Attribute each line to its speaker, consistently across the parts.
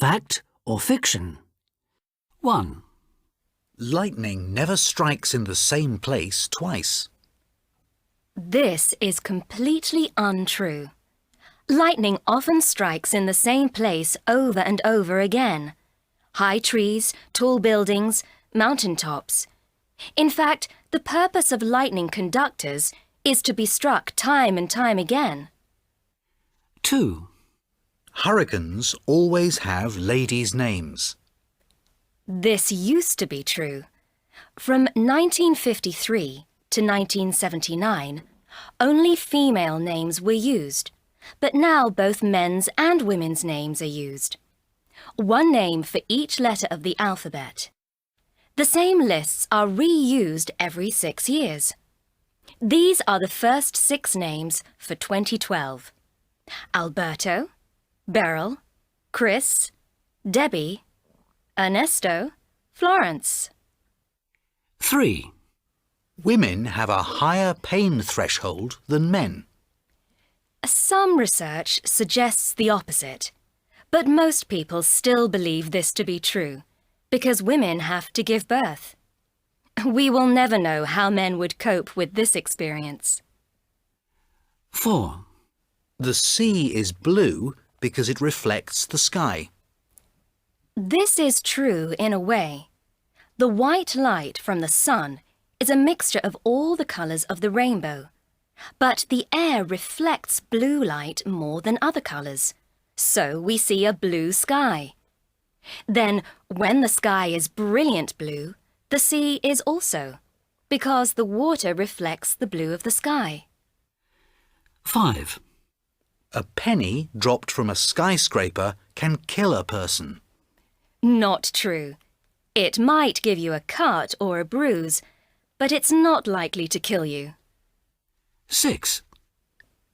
Speaker 1: Fact or fiction? 1.
Speaker 2: Lightning never strikes in the same place twice.
Speaker 3: This is completely untrue. Lightning often strikes in the same place over and over again. High trees, tall buildings, mountain tops. In fact, the purpose of lightning conductors is to be struck time and time again.
Speaker 1: 2.
Speaker 2: Hurricanes always have ladies' names.
Speaker 3: This used to be true. From 1953 to 1979, only female names were used, but now both men's and women's names are used. One name for each letter of the alphabet. The same lists are reused every 6 years. These are the first 6 names for 2012. Alberto, Beryl, Chris, Debbie, Ernesto, Florence.
Speaker 1: 3.
Speaker 2: Women have a higher pain threshold than men.
Speaker 3: Some research suggests the opposite, but most people still believe this to be true, because women have to give birth. We will never know how men would cope with this experience.
Speaker 1: 4.
Speaker 2: The sea is blue because it reflects the sky.
Speaker 3: This is true in a way. The white light from the sun is a mixture of all the colours of the rainbow, but the air reflects blue light more than other colours, so we see a blue sky. Then, when the sky is brilliant blue, the sea is also, because the water reflects the blue of the sky.
Speaker 1: 5.
Speaker 2: A penny dropped from a skyscraper can kill a person.
Speaker 3: Not true. It might give you a cut or a bruise, but it's not likely to kill you.
Speaker 1: 6.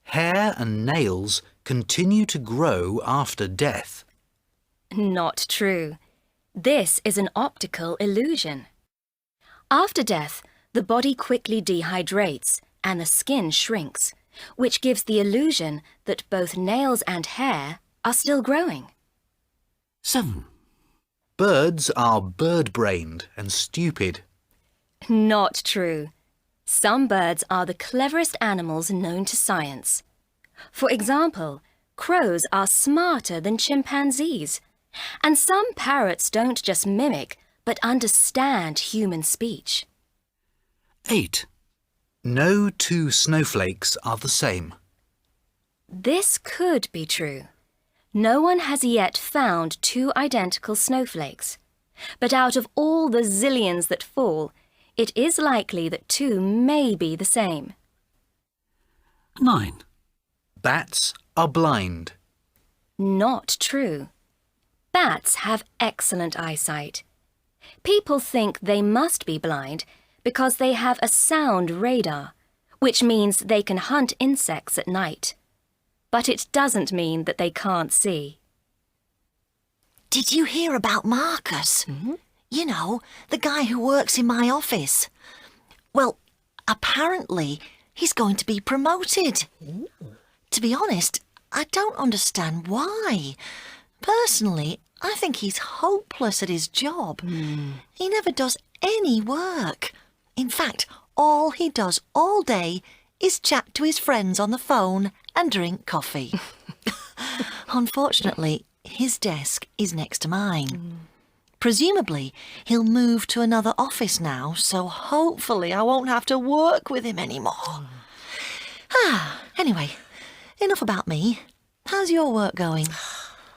Speaker 2: Hair and nails continue to grow after death.
Speaker 3: Not true. This is an optical illusion. After death, the body quickly dehydrates and the skin shrinks, which gives the illusion that both nails and hair are still growing.
Speaker 1: 7.
Speaker 2: Birds are bird-brained and stupid.
Speaker 3: Not true. Some birds are the cleverest animals known to science. For example, crows are smarter than chimpanzees, and some parrots don't just mimic, but understand human speech.
Speaker 1: 8.
Speaker 2: No two snowflakes are the same.
Speaker 3: This could be true. No one has yet found 2 identical snowflakes, but out of all the zillions that fall, it is likely that 2 may be the same.
Speaker 1: 9.
Speaker 2: Bats are blind.
Speaker 3: Not true. Bats have excellent eyesight. People think they must be blind because they have a sound radar, which means they can hunt insects at night. But it doesn't mean that they can't see.
Speaker 4: Did you hear about Marcus? You know, the guy who works in my office. Well, apparently he's going to be promoted. To be honest, I don't understand why. Personally, I think he's hopeless at his job. He never does any work. In fact, all he does all day is chat to his friends on the phone and drink coffee. Unfortunately, his desk is next to mine. Presumably, he'll move to another office now, so hopefully I won't have to work with him anymore. Anyway, enough about me. How's your work going?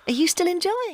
Speaker 4: Are you still enjoying?